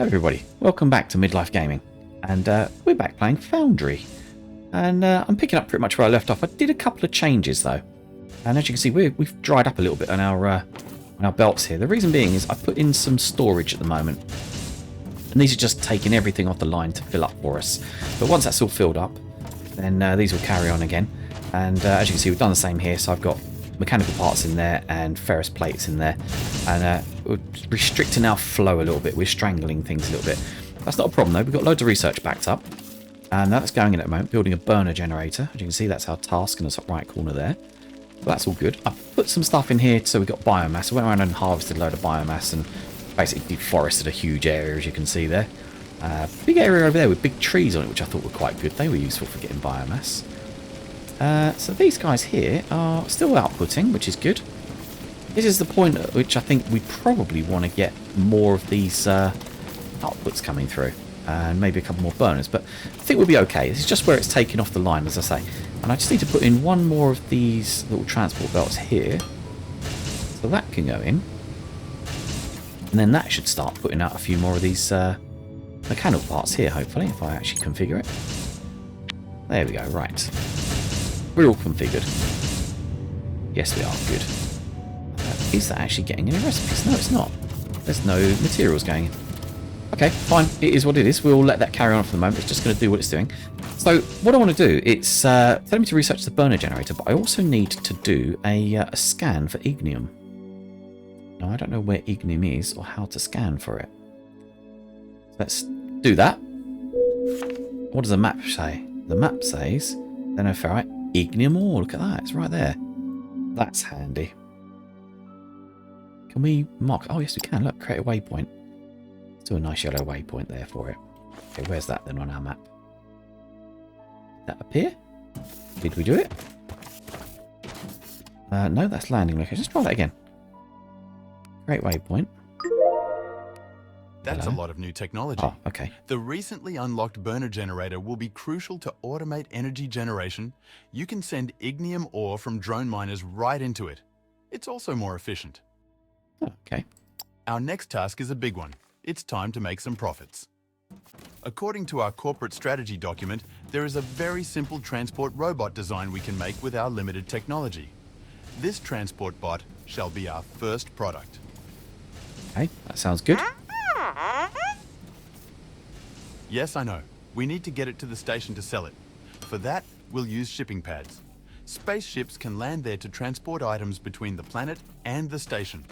Hello everybody, welcome back to Midlife Gaming, and we're back playing Foundry, and I'm picking up pretty much where I left off. I did a couple of changes though, and as you can see we've dried up a little bit on our belts here. The reason being is I put in some storage at the moment, and these are just taking everything off the line to fill up for us. But once that's all filled up, then these will carry on again, and as you can see we've done the same here. So I've got mechanical parts in there and ferrous plates in there, and we're restricting our flow a little bit. We're strangling things a little bit. That's not a problem though. We've got loads of research backed up, and that's going in at the moment, building a burner generator. As you can see, that's our task in the top right corner there. So that's all good. I put some stuff in here so we got biomass. I went around and harvested a load of biomass and basically deforested a huge area, as you can see there. Big area over there with big trees on it, which I thought were quite good. They were useful for getting biomass. So these guys here are still outputting, which is good. This is the point at which I think we probably want to get more of these outputs coming through, and maybe a couple more burners, but I think we'll be okay. This is just where it's taken off the line, as I say. And I just need to put in one more of these little transport belts here, so that can go in. And then that should start putting out a few more of these mechanical parts here, hopefully, if I actually configure it. There we go, right. We're all configured. Yes, we are. Good. Is that actually getting any recipes? No, it's not. There's no materials going in. Okay, fine. It is what it is. We'll let that carry on for the moment. It's just going to do what it's doing. So what I want to do, it's telling me to research the burner generator, but I also need to do a scan for ignium. Now, I don't know where ignium is or how to scan for it. Let's do that. What does the map say? The map says, then no ferrite. Ignium ore, look at that, it's right there. That's handy. Can we mark? Oh yes we can, look, create a waypoint. Let's do a nice yellow waypoint there for it. Okay, where's that then on our map? Did that appear? Did we do it? No, that's landing location. Let's try that again. Create waypoint. That's Hello? a lot of new technology. Oh, okay. The recently unlocked burner generator will be crucial to automate energy generation. You can send ignium ore from drone miners right into it. It's also more efficient. Oh, okay. Our next task is a big one. It's time to make some profits. According to our corporate strategy document, there is a very simple transport robot design we can make with our limited technology. This transport bot shall be our first product. Okay, that sounds good. Yes, I know. We need to get it to the station to sell it. For that, we'll use shipping pads. Spaceships can land there to transport items between the planet and the station.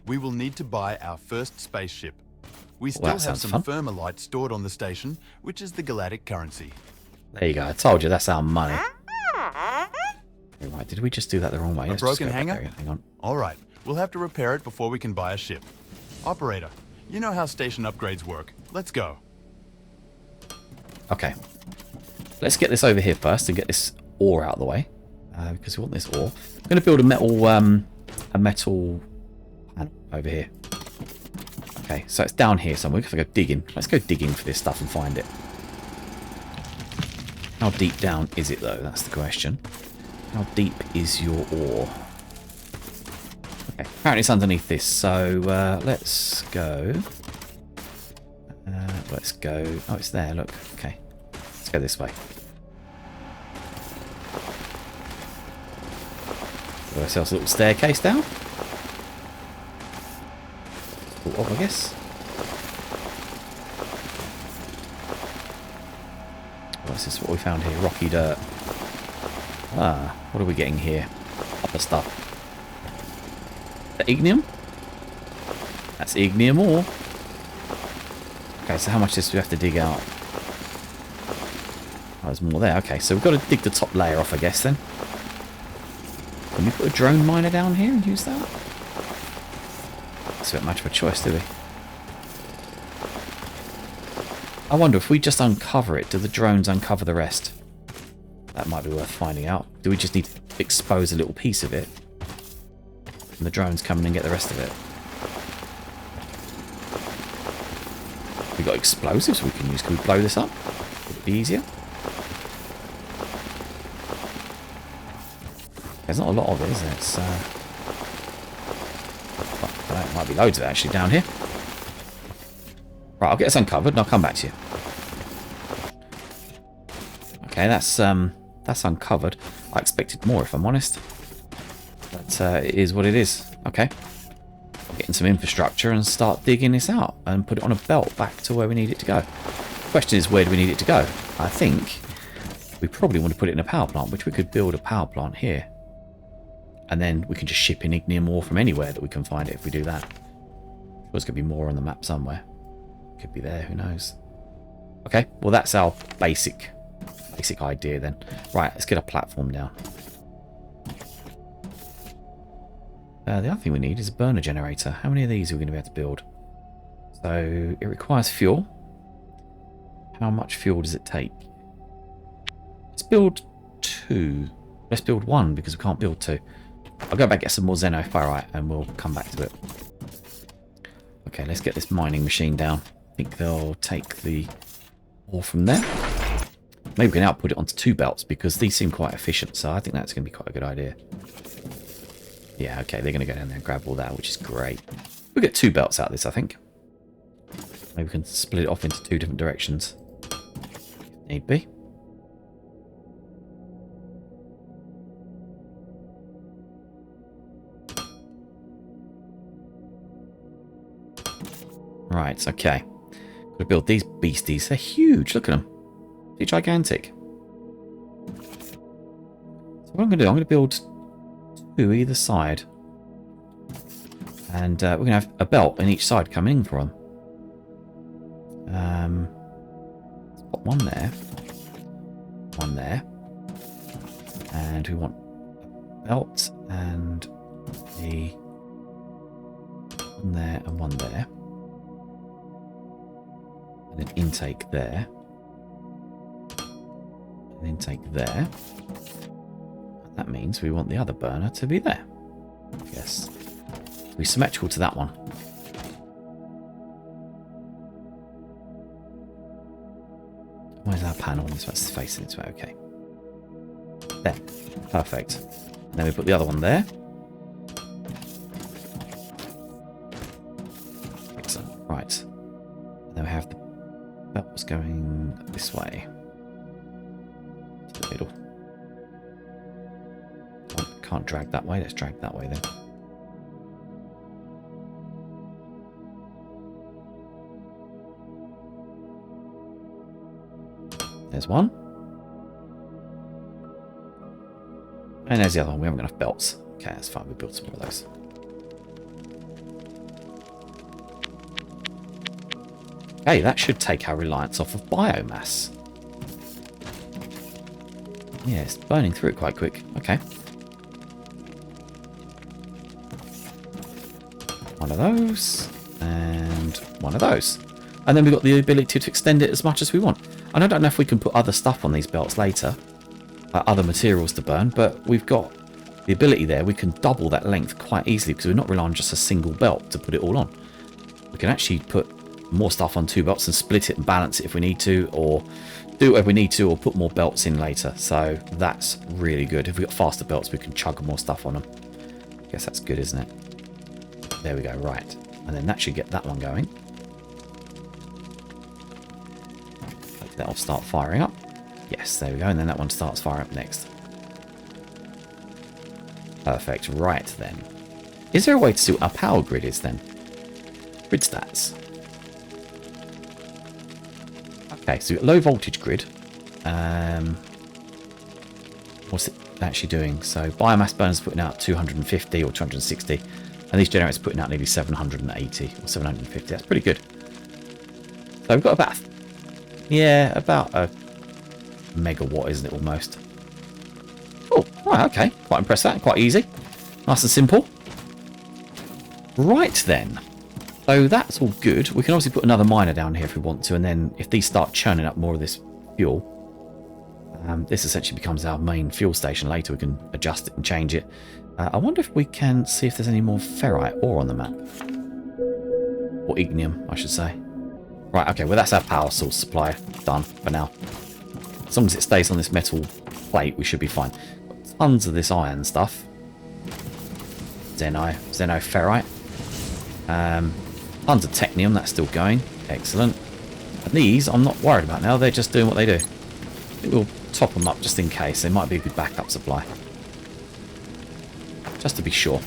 We will need to buy our first spaceship. We still have some thermalite stored on the station, which is the galactic currency. There you go. I told you that's our money. Right, did we just do that the wrong way? A broken hangar? Hang on. All right, we'll have to repair it before we can buy a ship. Operator, you know how station upgrades work. Let's go. Okay. Let's get this over here first and get this ore out of the way, because we want this ore. I'm going to build a metal panel over here. Okay, so it's down here somewhere. We're going to go digging. Let's go digging for this stuff and find it. How deep down is it though? That's the question. How deep is your ore? Okay, apparently it's underneath this, so let's go. Let's go. Oh, it's there, look. Okay, let's go this way. Put ourselves a little staircase down. Pull off, I guess. What's this? What we found here? Rocky dirt. Ah, what are we getting here? Other stuff. The ignium? That's ignium ore. Okay, so how much do we have to dig out? Oh, there's more there. Okay, so we've got to dig the top layer off, I guess, then. Can we put a drone miner down here and use that? That's not much of a choice, do we? I wonder if we just uncover it, do the drones uncover the rest? That might be worth finding out. Do we just need to expose a little piece of it? And the drones come in and get the rest of it? We've got explosives we can use. Can we blow this up? Would it be easier? There's not a lot of it, is there? It's, there might be loads of it actually down here. Right, I'll get this uncovered and I'll come back to you. Okay, that's uncovered. I expected more, if I'm honest. But it is what it is. Okay. Getting some infrastructure and start digging this out and put it on a belt back to where we need it to go. Question is, where do we need it to go? I think we probably want to put it in a power plant, which we could build a power plant here. And then we can just ship in ignium ore from anywhere that we can find it if we do that. There's going to be more on the map somewhere. Could be there, who knows. Okay, well that's our basic idea then. Right, let's get a platform down. The other thing we need is a burner generator. How many of these are we going to be able to build? So it requires fuel. How much fuel does it take? Let's build 2. Let's build 1 because we can't build 2. I'll go back and get some more xenoferrite and we'll come back to it. Okay, let's get this mining machine down. I think they'll take the ore from there. Maybe we can output it onto 2 belts because these seem quite efficient, so I think that's going to be quite a good idea. Yeah, okay, they're going to go down there and grab all that, which is great. We'll get 2 belts out of this, I think. Maybe we can split it off into 2 different directions. If need be. Right, okay. Got to build these beasties. They're huge, look at them. They're gigantic. So what I'm going to do, I'm going to build 2 either side. And we're going to have a belt in each side coming in for them. Let's put 1 there. 1 there. And we want a belt and a 1 there and 1 there. And an intake there. An intake there. And that means we want the other burner to be there. Yes. To be symmetrical to that one. Where's our panel? This one's facing this way. Okay. There. Perfect. And then we put the other one there. Excellent. Right. And then we have the belts going this way. To the middle. Can't drag that way. Let's drag that way then. There's one. And there's the other one. We haven't got enough belts. Okay, that's fine. We built some more of those. Okay, that should take our reliance off of biomass. Yeah, it's burning through it quite quick. Okay. One of those. And one of those. And then we've got the ability to extend it as much as we want. And I don't know if we can put other stuff on these belts later. Other materials to burn. But we've got the ability there. We can double that length quite easily because we're not relying on just a single belt to put it all on. We can actually put more stuff on 2 belts and split it and balance it if we need to. Or do whatever we need to. Or put more belts in later. So that's really good. If we've got faster belts, we can chug more stuff on them. I guess that's good, isn't it? There we go. Right. And then that should get that one going. That'll start firing up. Yes, there we go. And then that one starts firing up next. Perfect. Right then. Is there a way to see what our power grid is then? Grid stats. Okay, so we've got low voltage grid. What's it actually doing? So biomass burners putting out 250 or 260. And these generators putting out nearly 780 or 750. That's pretty good. So we've got about... Yeah, about a megawatt, isn't it, almost? Oh, right, okay. Quite impressed with that. Quite easy. Nice and simple. Right, then. So that's all good. We can obviously put another miner down here if we want to, and then if these start churning up more of this fuel, this essentially becomes our main fuel station. Later we can adjust it and change it. I wonder if we can see if there's any more ferrite ore on the map. Or ignium, I should say. Right, okay, well that's our power source supply done for now. As long as it stays on this metal plate, we should be fine. Got tons of this iron stuff. Xenoferrite. Tons of technium, that's still going. Excellent. And these I'm not worried about now. They're just doing what they do. I think we'll top them up just in case. They might be a good backup supply. Just to be sure.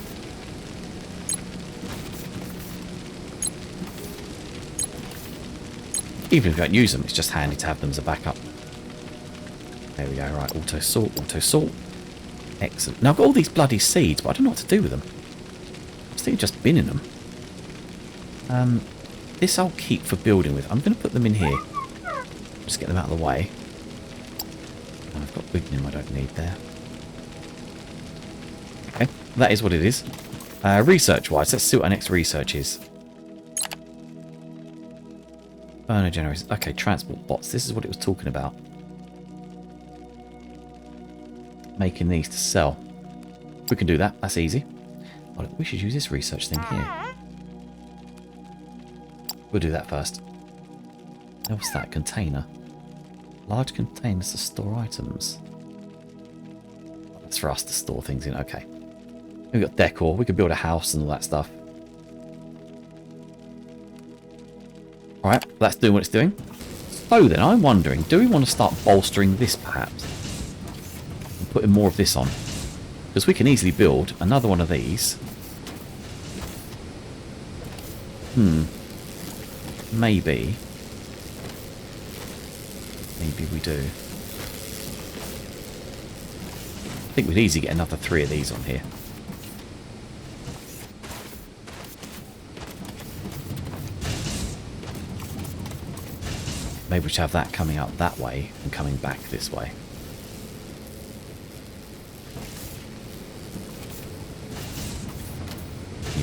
Even if you don't use them, it's just handy to have them as a backup. There we go. Right, auto sort, auto sort. Excellent. Now I've got all these bloody seeds, but I don't know what to do with them. I think I've just been in them. This I'll keep for building with. I'm going to put them in here. Just get them out of the way. And I've got lignin I don't need there. Okay, that is what it is. Research-wise, let's see what our next research is. Burner generators. Okay, transport bots. This is what it was talking about. Making these to sell. We can do that. That's easy. Oh, we should use this research thing here. We'll do that first. What's that? Container. Large containers to store items. That's for us to store things in. Okay. We've got decor. We could build a house and all that stuff. Alright, that's doing what it's doing. So then, I'm wondering, do we want to start bolstering this perhaps? And putting more of this on? Because we can easily build another one of these. Maybe. Maybe we do. I think we'd easily get another 3 of these on here. Maybe we should have that coming up that way and coming back this way.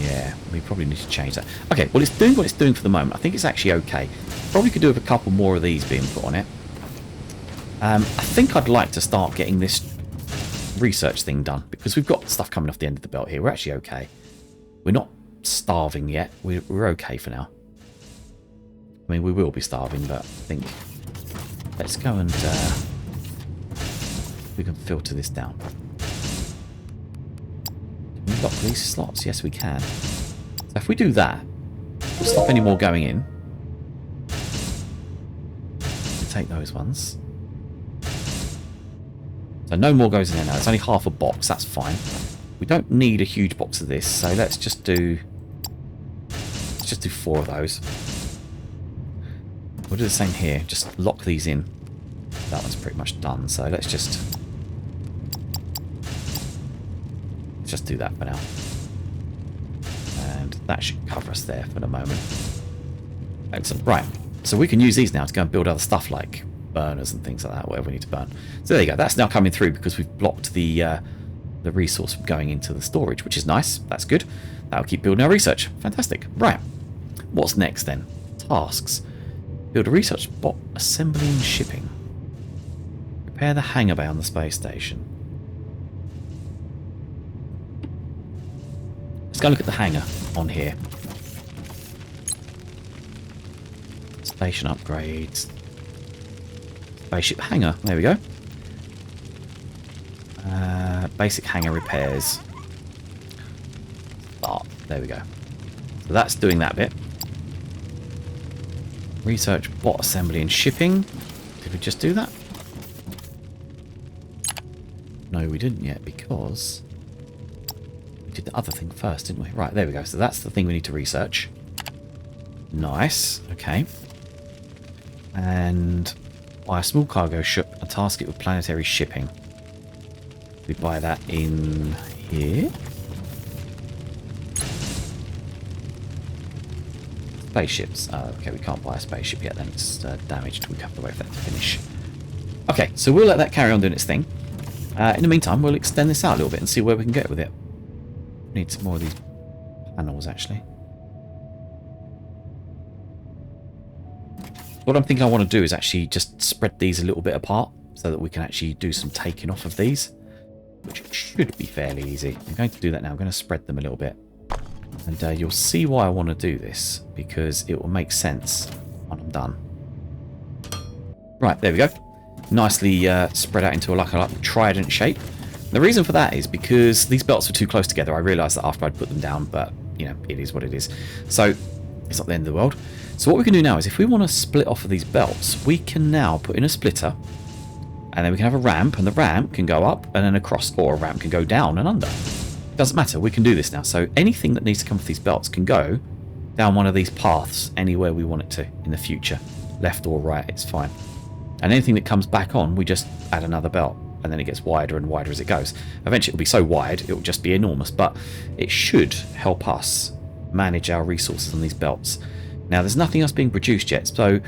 Yeah, we probably need to change that. Okay, well, it's doing what it's doing for the moment. I think it's actually okay. Probably could do with a couple more of these being put on it. I think I'd like to start getting this research thing done, because we've got stuff coming off the end of the belt here. We're actually okay. We're not starving yet. We're okay for now. I mean, we will be starving, but I think... Let's go and... we can filter this down. Can we lock these slots? Yes, we can. So if we do that, we'll stop any more going in. We'll take those ones. So no more goes in there now. It's only half a box. That's fine. We don't need a huge box of this, so let's just do... Let's just do 4 of those. We'll do the same here. Just lock these in. That one's pretty much done, so let's just do that for now. And that should cover us there for the moment. Excellent. Right. So we can use these now to go and build other stuff like burners and things like that, whatever we need to burn. So there you go. That's now coming through because we've blocked the resource from going into the storage, which is nice. That's good. That'll keep building our research. Fantastic. Right. What's next then? Tasks. Build a research bot, assembly and shipping. Repair the hangar bay on the space station. Let's go look at the hangar on here. Station upgrades. Spaceship hangar. There we go. Basic hangar repairs. Start. There we go. So that's doing that bit. Research bot assembly and shipping. Did we just do that? No, we didn't yet because we did the other thing first, didn't we? Right, there we go. So that's the thing we need to research. Nice. Okay. And buy a small cargo ship and task it with planetary shipping. We buy that in here. Spaceships. Okay, we can't buy a spaceship yet then. It's damaged. We have to wait for that to finish. Okay, so we'll let that carry on doing its thing. In the meantime, we'll extend this out a little bit and see where we can get with it. Need some more of these panels, actually. What I'm thinking I want to do is actually just spread these a little bit apart so that we can actually do some taking off of these, which should be fairly easy. I'm going to do that now. I'm going to spread them a little bit. And you'll see why I want to do this, because it will make sense when I'm done. Right, there we go. Nicely spread out into like a trident shape. The reason for that is because these belts were too close together. I realised that after I'd put them down, but, you know, it is what it is. So, it's not the end of the world. So what we can do now is if we want to split off of these belts, we can now put in a splitter, and then we can have a ramp, and the ramp can go up and then across, or a ramp can go down and under. It doesn't matter, we can do this now. So anything that needs to come off these belts can go down one of these paths anywhere we want it to in the future. Left or right, it's fine. And anything that comes back on, we just add another belt, and then it gets wider and wider as it goes. Eventually it'll be so wide, it will just be enormous, but it should help us manage our resources on these belts. Now, there's nothing else being produced yet, so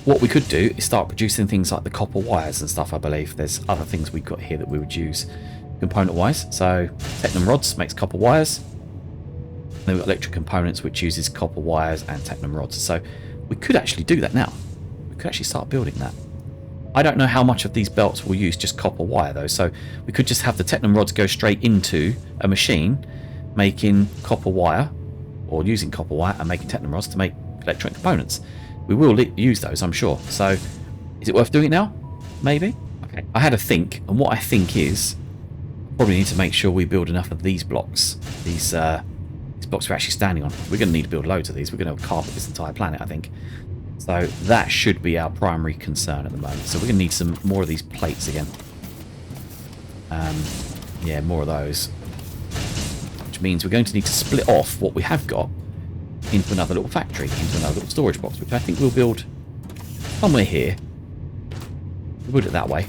what we could do is start producing things like the copper wires and stuff, I believe. There's other things we've got here that we would use component-wise. So, Technum rods makes copper wires. Then we've got electric components, which uses copper wires and Technum rods. So, we could actually do that now. We could actually start building that. I don't know how much of these belts will use just copper wire, though. So, we could just have the Technum rods go straight into a machine making copper wire, or using copper wire and making Technum rods to make electronic components. We will use those, I'm sure. So, is it worth doing it now? Maybe? Okay. I had a think, and what I think is probably need to make sure we build enough of these blocks. These blocks we're actually standing on. We're going to need to build loads of these. We're going to carpet this entire planet, I think. So that should be our primary concern at the moment. So we're going to need some more of these plates again. Yeah, more of those. Which means we're going to need to split off what we have got into another little factory, into another little storage box, which I think we'll build somewhere here. We'll build it that way,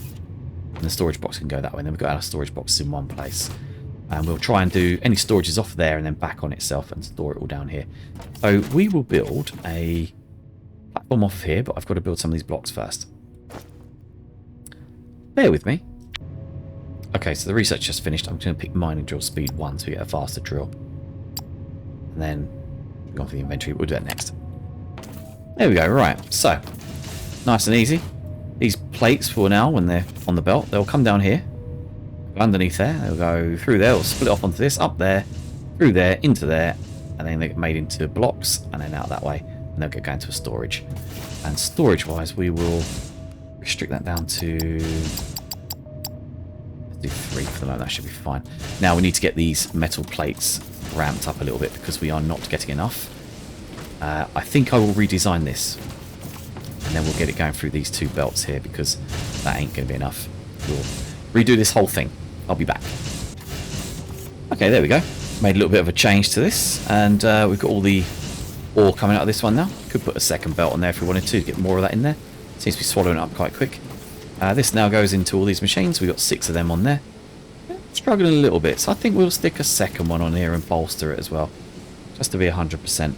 and the storage box can go that way, and then we've got our storage boxes in one place. And we'll try and do any storages off there and then back on itself and store it all down here. So we will build a platform off here, but I've got to build some of these blocks first. Bear with me. Okay, so the research just finished. I'm going to pick mining drill speed 1 so we get a faster drill. And then go on for the inventory. We'll do that next. There we go. Right. So, nice and easy. These plates for now, when they're on the belt, they'll come down here. Go underneath there. They'll go through there. They'll split off onto this. Up there. Through there. Into there. And then they get made into blocks. And then out that way. And they'll get going to a storage. And storage-wise, we will restrict that down to... let's do 3 for the moment. That should be fine. Now, we need to get these metal plates ramped up a little bit because we are not getting enough. I think I will redesign this, and then we'll get it going through these 2 belts here because that ain't going to be enough. We'll redo this whole thing. I'll be back. Okay, there we go. Made a little bit of a change to this, and we've got all the ore coming out of this one now. Could put a second belt on there if we wanted to get more of that in there. Seems to be swallowing it up quite quick. This now goes into all these machines. We've got 6 of them on there. Struggling a little bit, so I think we'll stick a second one on here and bolster it as well, just to be 100%.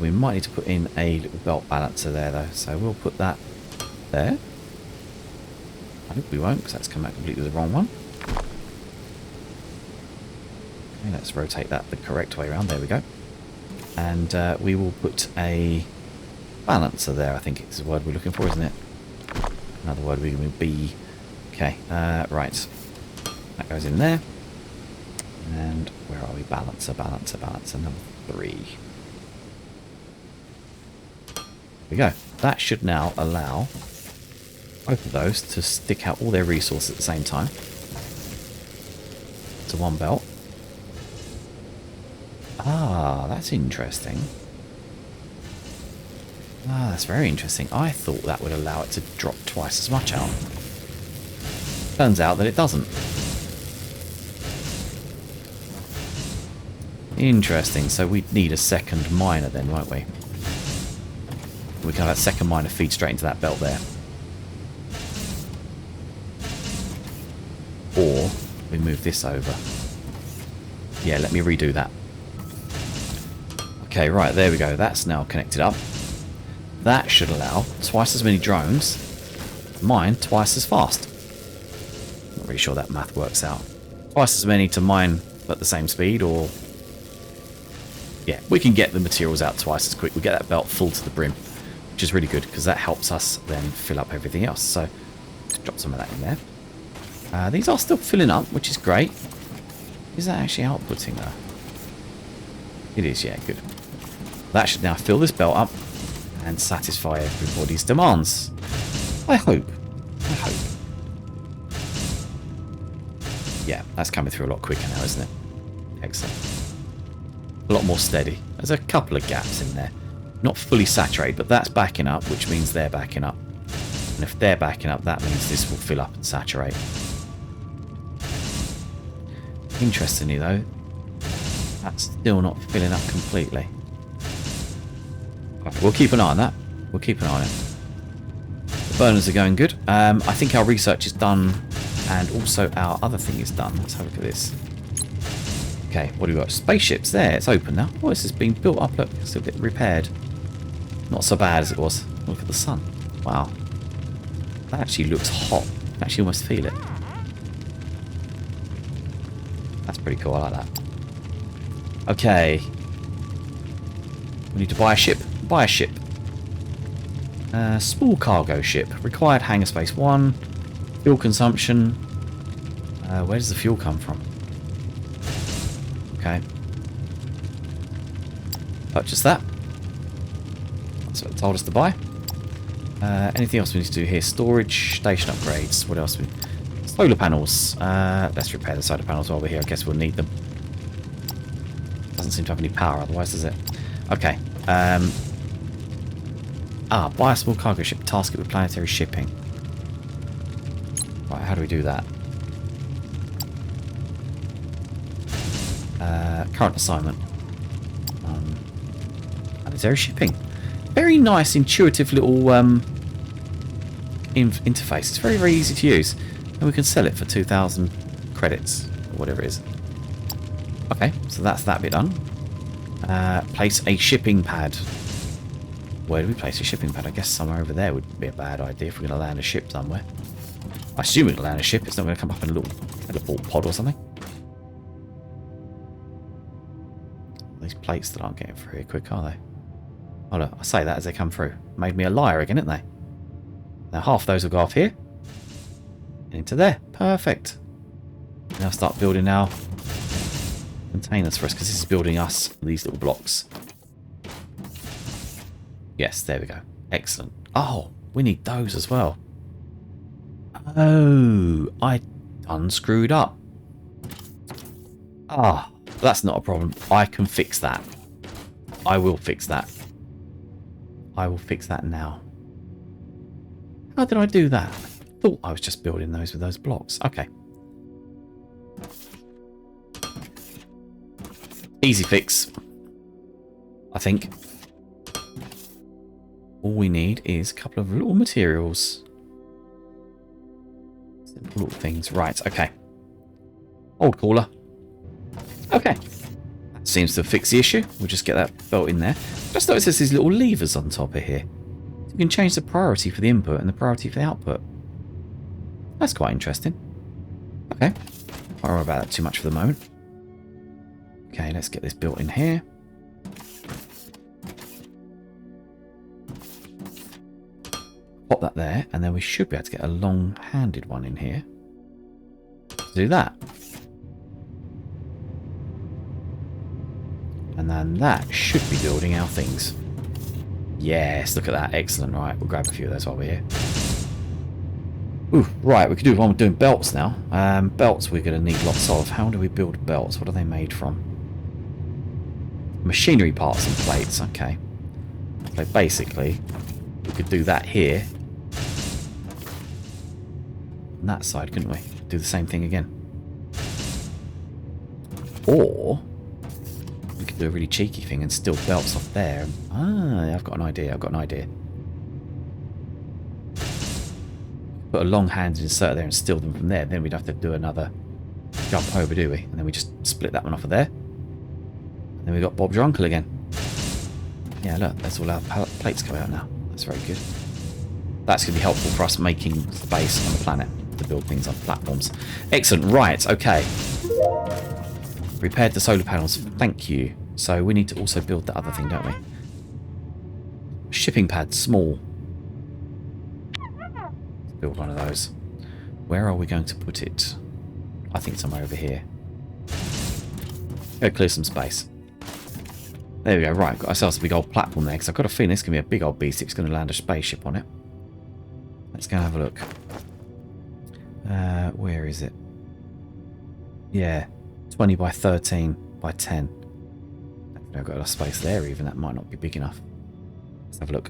We might need to put in a little belt balancer there though, so we'll put that there. I hope we won't, because that's come out completely the wrong one. Okay, let's rotate that the correct way around. There we go. And we will put a balancer there. I think it's the word we're looking for, isn't it? Another word we will be. Okay, right. That goes in there. And where are we? Balancer, balancer, balancer number 3. There we go. That should now allow both of those to stick out all their resources at the same time to one belt. Ah, that's interesting. Ah, that's very interesting. I thought that would allow it to drop twice as much out. Turns out that it doesn't. Interesting. So we'd need a second miner then, won't we? We can have that second miner feed straight into that belt there. Or we move this over. Yeah, let me redo that. Okay, right, there we go. That's now connected up. That should allow twice as many drones to mine twice as fast. Not really sure that math works out. Twice as many to mine at the same speed, or... yeah, we can get the materials out twice as quick. We get that belt full to the brim, which is really good because that helps us then fill up everything else. So let's drop some of that in there. These are still filling up, which is great. Is that actually outputting though? It is, yeah, good. That should now fill this belt up and satisfy everybody's demands. I hope. I hope. Yeah, that's coming through a lot quicker now, isn't it? Excellent. A lot more steady. There's a couple of gaps in there. Not fully saturated, but that's backing up, which means they're backing up. And if they're backing up, that means this will fill up and saturate. Interestingly, though, that's still not filling up completely. We'll keep an eye on that. We'll keep an eye on it. The burners are going good. I think our research is done, and also our other thing is done. Let's have a look at this. Okay, what do we got? Spaceships there. It's open now. Oh, this has been built up. Look, it's a bit repaired. Not so bad as it was. Look at the sun. Wow. That actually looks hot. You can actually almost feel it. That's pretty cool. I like that. Okay. We need to buy a ship. Buy a ship. Small cargo ship. Required hangar space 1. Fuel consumption. Where does the fuel come from? Okay. Purchase that. That's what it told us to buy. Anything else we need to do here? Storage, station upgrades. What else? Solar panels. Let's repair the solar panels while we're here. I guess we'll need them. Doesn't seem to have any power otherwise, does it? Okay. Buy a small cargo ship. Task it with planetary shipping. Right, how do we do that? Current assignment. Planetary shipping. Very nice, intuitive little interface. It's very, very easy to use. And we can sell it for 2,000 credits, or whatever it is. Okay, so that's that bit done. Place a shipping pad. Where do we place a shipping pad? I guess somewhere over there would be a bad idea if we're going to land a ship somewhere. I assume we're going to land a ship. It's not going to come up in a little teleport pod or something. These plates that aren't getting through here quick, are they? Oh look, I say that as they come through. Made me a liar again, didn't they? Now half those will go off here. And into there. Perfect. Now start building our containers for us, because this is building us these little blocks. Yes, there we go. Excellent. Oh, we need those as well. Oh, I unscrewed up. Ah, that's not a problem. I can fix that. I will fix that. I will fix that now. How did I do that? I thought I was just building those with those blocks. Okay. Easy fix. I think. All we need is a couple of little materials. Simple little things. Right, okay. Old caller. Okay. That seems to fix the issue. We'll just get that belt in there. Just notice there's these little levers on top of here. You can change the priority for the input and the priority for the output. That's quite interesting. Okay. Don't worry about that too much for the moment. Okay, let's get this built in here. Pop that there, and then we should be able to get a long-handed one in here. Let's do that. And then that should be building our things. Yes, look at that. Excellent. Right, we'll grab a few of those while we're here. Ooh, right, we could do one with doing belts now. Belts we're going to need lots of. How do we build belts? What are they made from? Machinery parts and plates. Okay. So basically, we could do that here. On that side, couldn't we? Do the same thing again. Or we could do a really cheeky thing and still belts off there. Ah, I've got an idea. I've got an idea. Put a long hand insert there and steal them from there. Then we'd have to do another jump over, do we? And then we just split that one off of there. And then we've got Bob's your uncle again. Yeah, look, that's all our plates come out now. That's very good. That's going to be helpful for us making space on the planet to build things on platforms. Excellent. Right, okay. Repaired the solar panels. Thank you. So we need to also build the other thing, don't we? Shipping pad, small. Let's build one of those. Where are we going to put it? I think somewhere over here. Go clear some space. There we go. Right, got ourselves a big old platform there, because I've got a feeling this is going to be a big old beast. It's going to land a spaceship on it. Let's go and have a look. Where is it? Yeah, 20 by 13 by 10. I've got enough space there even. That might not be big enough. Let's have a look.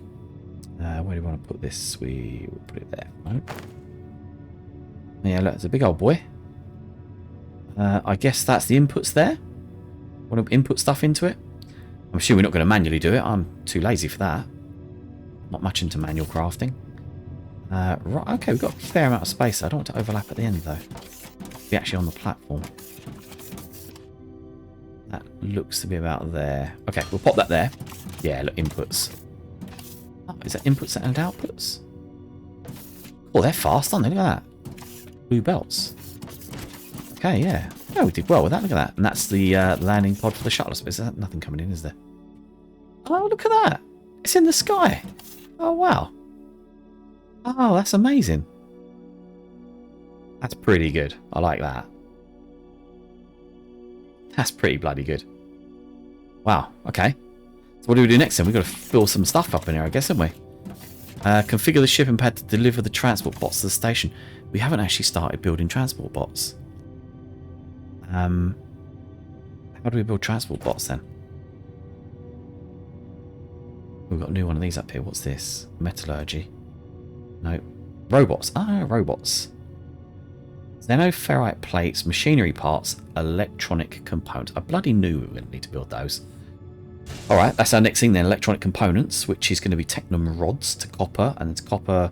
Where do we want to put this? We will put it there. Right. Yeah, look, it's a big old boy. I guess that's the inputs there. Want to input stuff into it? I'm sure we're not going to manually do it. I'm too lazy for that. Not much into manual crafting. Right, okay, we've got a fair amount of space. I don't want to overlap at the end, though. Be actually on the platform. That looks to be about there. Okay, we'll pop that there. Yeah, look, inputs. Oh, is that inputs and outputs? Oh, they're fast, aren't they? Look at that. Blue belts. Okay, yeah. Oh, we did well with that. Look at that. And that's the landing pod for the shuttle. Is there nothing coming in, is there? Oh, look at that. It's in the sky. Oh, wow. Oh, that's amazing. That's pretty good. I like that. That's pretty bloody good. Wow, okay. So what do we do next then? We've got to fill some stuff up in here, I guess, haven't we? Configure the shipping pad to deliver the transport bots to the station. We haven't actually started building transport bots. How do we build transport bots then? We've got a new one of these up here. What's this? Metallurgy. No. Robots. Ah, robots. Xenoferrite plates, machinery parts, electronic components. I bloody knew we were going to need to build those. Alright, that's our next thing then. Electronic components, which is going to be technum rods to copper. And it's copper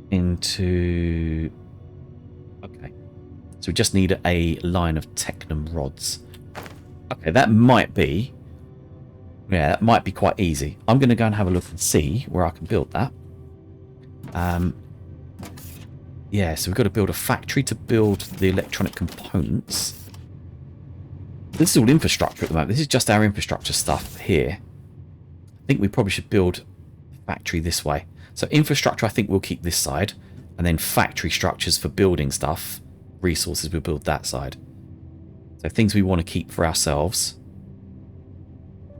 into... Okay. So we just need a line of technum rods. Okay, that might be... Yeah, that might be quite easy. I'm going to go and have a look and see where I can build that. Yeah, so we've got to build a factory to build the electronic components. This is all infrastructure at the moment. This is just our infrastructure stuff here. I think we probably should build a factory this way. So infrastructure, I think we'll keep this side. And then factory structures for building stuff. Resources, we'll build that side. So things we want to keep for ourselves.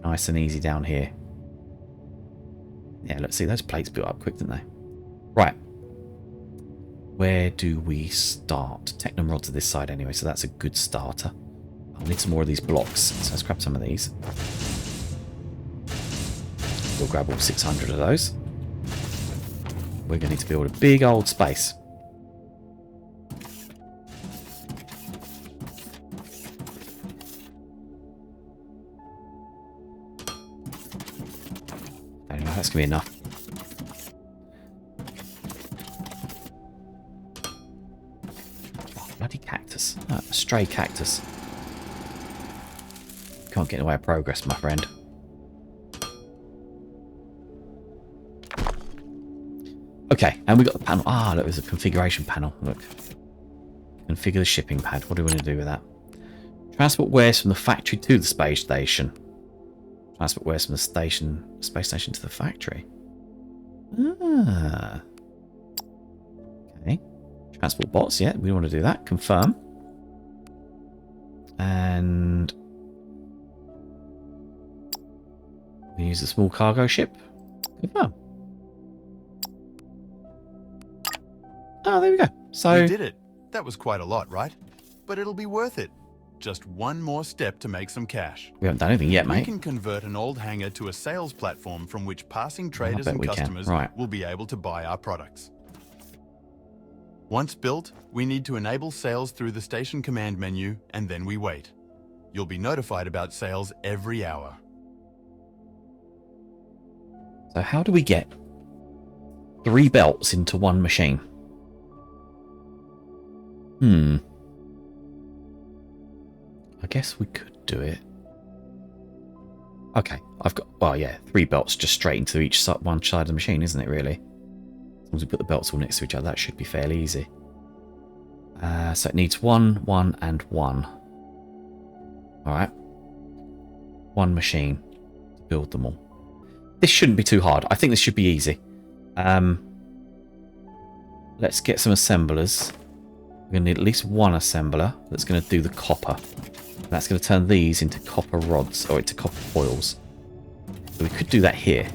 Nice and easy down here. Yeah, let's see. Those plates built up quick, didn't they? Right. Where do we start? Technum rods to this side anyway, so that's a good starter. I'll need some more of these blocks, so let's grab some of these. We'll grab all 600 of those. We're going to need to build a big old space. I don't know, that's going to be enough. Bloody cactus. Oh, a stray cactus. Can't get in the way of progress, my friend. Okay, and we got the panel. Ah, look, there's a configuration panel. Look. Configure the shipping pad. What do we want to do with that? Transport wares from the factory to the space station. Transport wares from the space station to the factory. Ah. Okay. Transport bots, yeah, we want to do that. Confirm. And we use a small cargo ship. Confirm. Oh, there we go. So we did it. That was quite a lot, right? But it'll be worth it. Just one more step to make some cash. We haven't done anything yet, mate. We can convert an old hangar to a sales platform from which passing traders and customers will be able to buy our products. Once built, we need to enable sales through the station command menu, and then we wait. You'll be notified about sales every hour. So how do we get 3 belts into one machine? I guess we could do it. Okay, I've got, well, yeah, 3 belts just straight into each one side of the machine, isn't it, really? As long as we put the belts all next to each other, that should be fairly easy. So it needs 1, 1, and 1. Alright. 1 machine to build them all. This shouldn't be too hard. I think this should be easy. Let's get some assemblers. We're going to need at least 1 assembler that's going to do the copper. That's going to turn these into copper rods, or into copper foils. So we could do that here.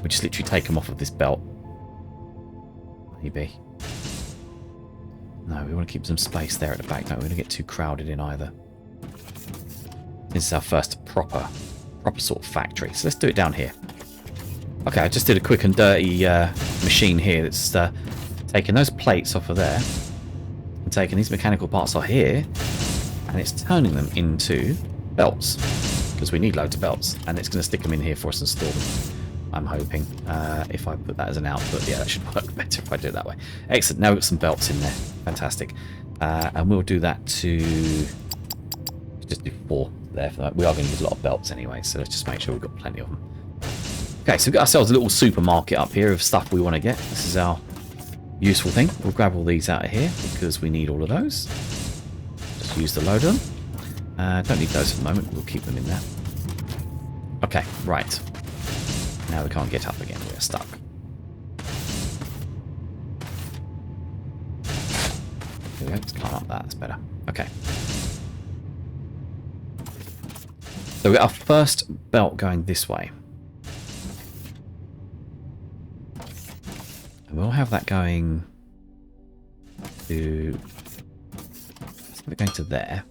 We just literally take them off of this belt. Maybe. No, we want to keep some space there at the back. Don't we want to get too crowded in either. This is our first proper sort of factory. So let's do it down here. Okay, I just did a quick and dirty machine here that's taking those plates off of there and taking these mechanical parts off here, and it's turning them into belts, because we need loads of belts, and it's going to stick them in here for us and store them. I'm hoping. If I put that as an output, yeah, that should work better if I do it that way. Excellent. Now we've got some belts in there. Fantastic. And we'll do that to just do 4 there for that. We are going to use a lot of belts anyway, so let's just make sure we've got plenty of them. Okay, so we've got ourselves a little supermarket up here of stuff we want to get. This is our useful thing. We'll grab all these out of here because we need all of those. Just use the load of them. Don't need those at the moment. We'll keep them in there. Okay, right. Now we can't get up again. We're stuck. There we go. Let's climb up that. That's better. Okay. So we got our first belt going this way. And we'll have that going to... Let's have it going to there.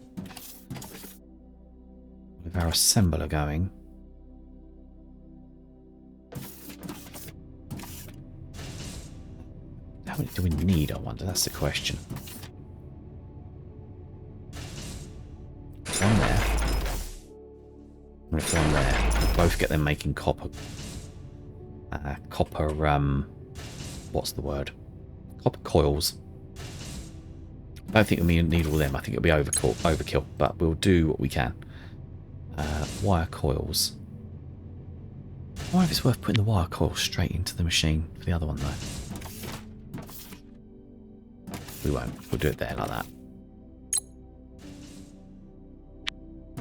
With our assembler going. How many do we need, I wonder? That's the question. One there. And it's one there. We'll both get them making copper. What's the word? Copper coils. I don't think we need all of them. I think it'll be overkill, but we'll do what we can. Wire coils. I wonder if it's worth putting the wire coil straight into the machine for the other one, though. We won't. We'll do it there like that.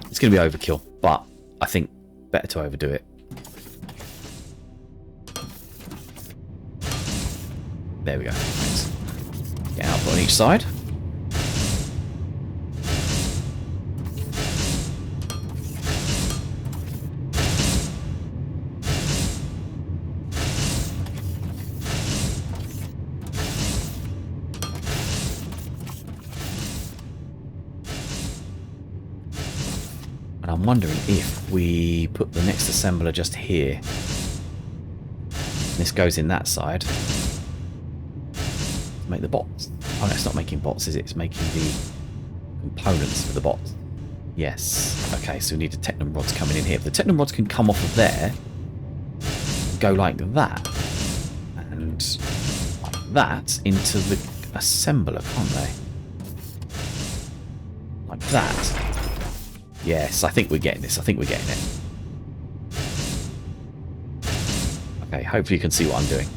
It's going to be overkill, but I think better to overdo it. There we go. Thanks. Get an output on each side. And I'm wondering if we put the next assembler just here. This goes in that side. Make the bots. Oh no, it's not making bots, is it? It's making the components for the bots. Yes. Okay, so we need the technum rods coming in here. But the technum rods can come off of there, go like that, and like that into the assembler, can't they? Like that. Yes, I think we're getting this. I think we're getting it. Okay, hopefully you can see what I'm doing.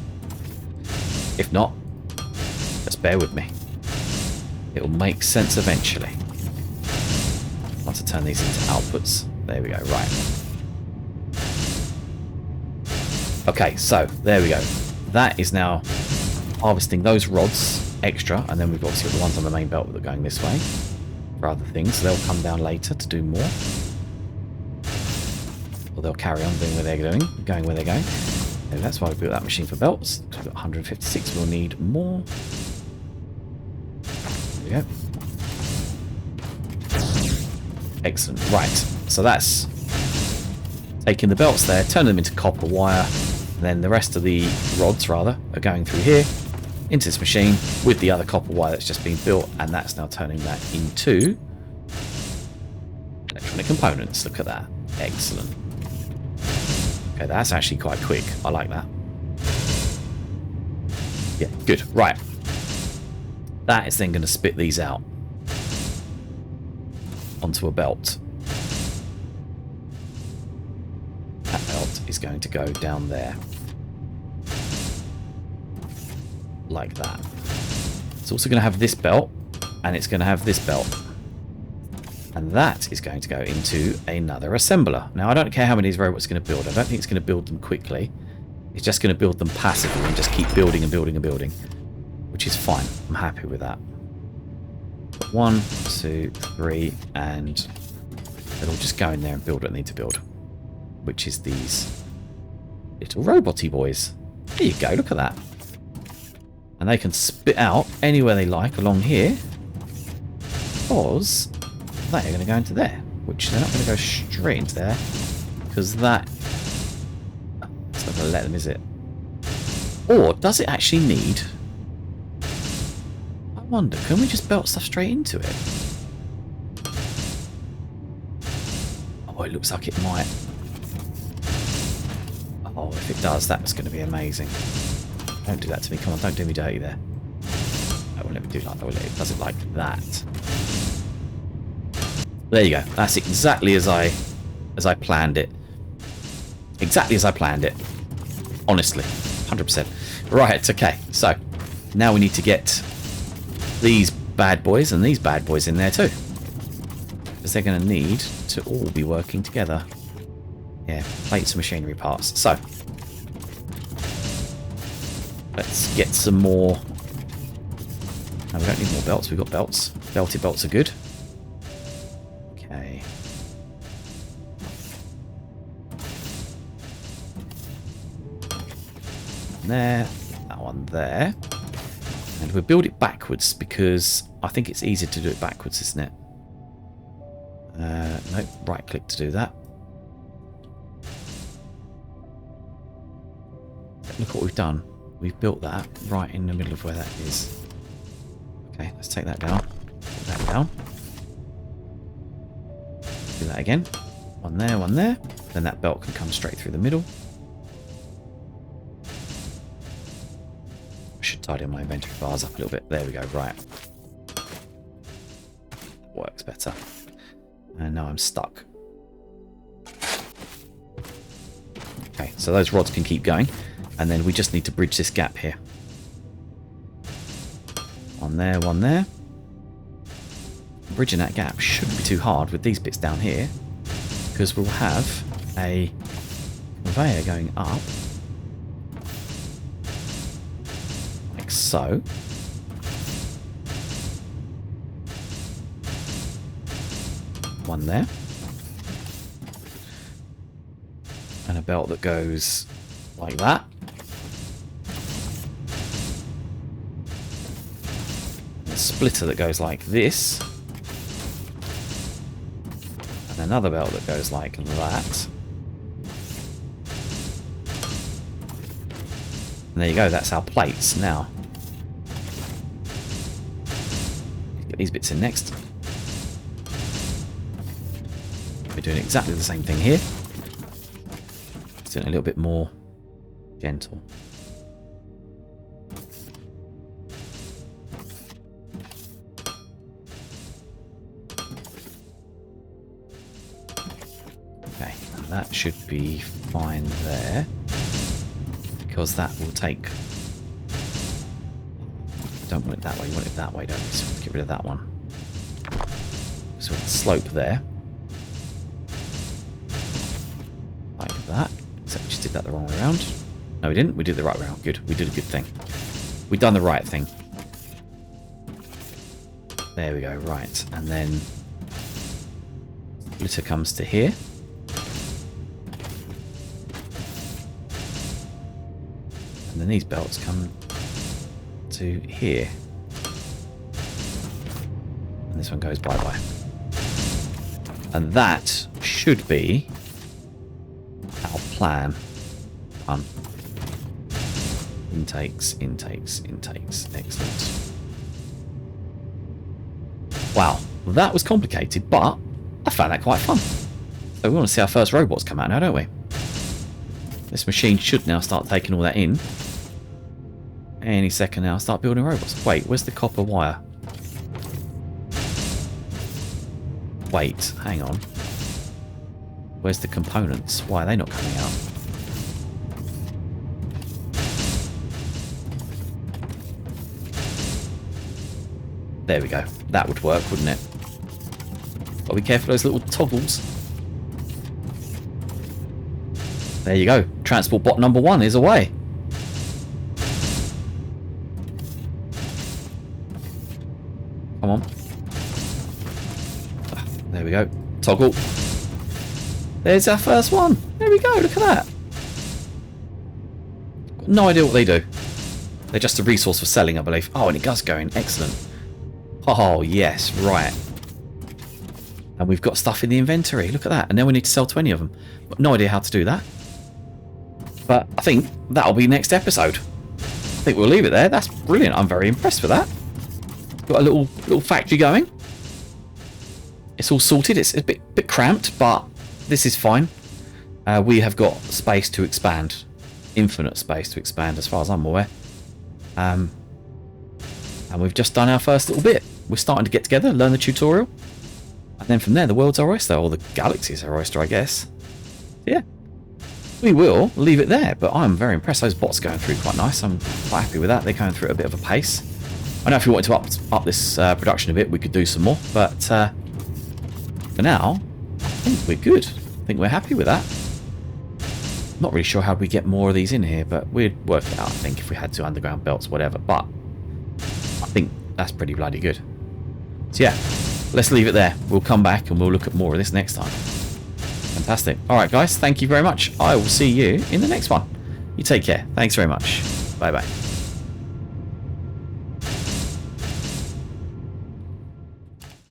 If not, just bear with me. It'll make sense eventually. Once I turn these into outputs. There we go, right. Okay, so there we go. That is now harvesting those rods extra, and then we've obviously got the ones on the main belt that are going this way for other things, so they'll come down later to do more. Or they'll carry on doing where they're going where they're going. And that's why we built that machine for belts. We've got 156, we'll need more. There we go. Excellent. Right, so that's taking the belts there, turning them into copper wire, and then the rest of the rods, rather, are going through here into this machine with the other copper wire that's just been built, and that's now turning that into electronic components. Look at that. Excellent. Okay, that's actually quite quick. I like that. Yeah, good. Right. That is then going to spit these out onto a belt. That belt is going to go down there. Like that. It's also going to have this belt, and it's going to have this belt. And that is going to go into another assembler. Now, I don't care how many of these robots are going to build. I don't think it's going to build them quickly. It's just going to build them passively and just keep building and building and building. Which is fine. I'm happy with that. 1, 2, 3, and it'll just go in there and build what they need to build. Which is these little robot-y boys. There you go, look at that. And they can spit out anywhere they like along here, because they are going to go into there, which they're not going to go straight into there, because that... Let's have a going to let them, is it? Or does it actually need... I wonder, can we just belt stuff straight into it? Oh, it looks like it might. Oh, if it does, that's going to be amazing. Don't do that to me. Come on, don't do me dirty there. I won't let me do like that. It does it like that. There you go. That's exactly as I planned it. Exactly as I planned it. Honestly. 100%. Right, okay. So, now we need to get these bad boys and these bad boys in there too. Because they're going to need to all be working together. Yeah, plates and machinery parts. So, let's get some more. No, we don't need more belts. We've got belts. Belted belts are good. Okay. There. That one there. And we'll build it backwards because I think it's easier to do it backwards, isn't it? Nope. Right click to do that. Look what we've done. We've built that right in the middle of where that is. Okay, let's take that down. Put that down. Do that again. One there, one there. Then that belt can come straight through the middle. I should tidy my inventory bars up a little bit. There we go, right. That works better. And now I'm stuck. Okay, so those rods can keep going. And then we just need to bridge this gap here. One there, one there. Bridging that gap shouldn't be too hard with these bits down here, because we'll have a conveyor going up, like so. One there. And a belt that goes like that. Splitter that goes like this, and another belt that goes like that, and there you go, that's our plates. Now get these bits in next. We're doing exactly the same thing here, just doing it a little bit more gentle. That should be fine there, because that will take... Don't want it that way, you want it that way, don't we? So let's get rid of that one. So it's slope there. Like that. Except we just did that the wrong way around. No, we didn't. We did the right way around. Good. We did a good thing. We've done the right thing. There we go. Right. And then... Splitter comes to here. And then these belts come to here. And this one goes bye-bye. And that should be our plan. Intakes, intakes, intakes. Excellent. Wow, that was complicated, but I found that quite fun. So we want to see our first robots come out now, don't we? This machine should now start taking all that in. Any second now, start building robots. Wait, where's the copper wire? Wait, hang on. Where's the components? Why are they not coming out? There we go. That would work, wouldn't it? Gotta be careful of those little toggles. There you go. Transport bot number 1 is away. Come on. There we go. Toggle. There's our first one. There we go. Look at that. Got no idea what they do. They're just a resource for selling, I believe. Oh, and it does go in. Excellent. Oh, yes. Right. And we've got stuff in the inventory. Look at that. And then we need to sell 20 of them. Got no idea how to do that. But I think that'll be next episode. I think we'll leave it there. That's brilliant. I'm very impressed with that. Got a little factory going. It's all sorted. It's a bit cramped, but this is fine. We have got space to expand. Infinite space to expand as far as I'm aware. And we've just done our first little bit. We're starting to get together, learn the tutorial. And then from there, the world's our oyster, or the galaxy's our oyster, I guess. Yeah. We will leave it there, but I'm very impressed. Those bots going through quite nice. I'm quite happy with that. They're going through at a bit of a pace. I know if we wanted to up this production a bit, we could do some more. But for now, I think we're good. I think we're happy with that. Not really sure how we get more of these in here, but we'd work it out, I think, if we had to. Underground belts, whatever. But I think that's pretty bloody good. So yeah, let's leave it there. We'll come back and we'll look at more of this next time. Fantastic. Alright guys, thank you very much. I will see you in the next one. You take care. Thanks very much. Bye bye.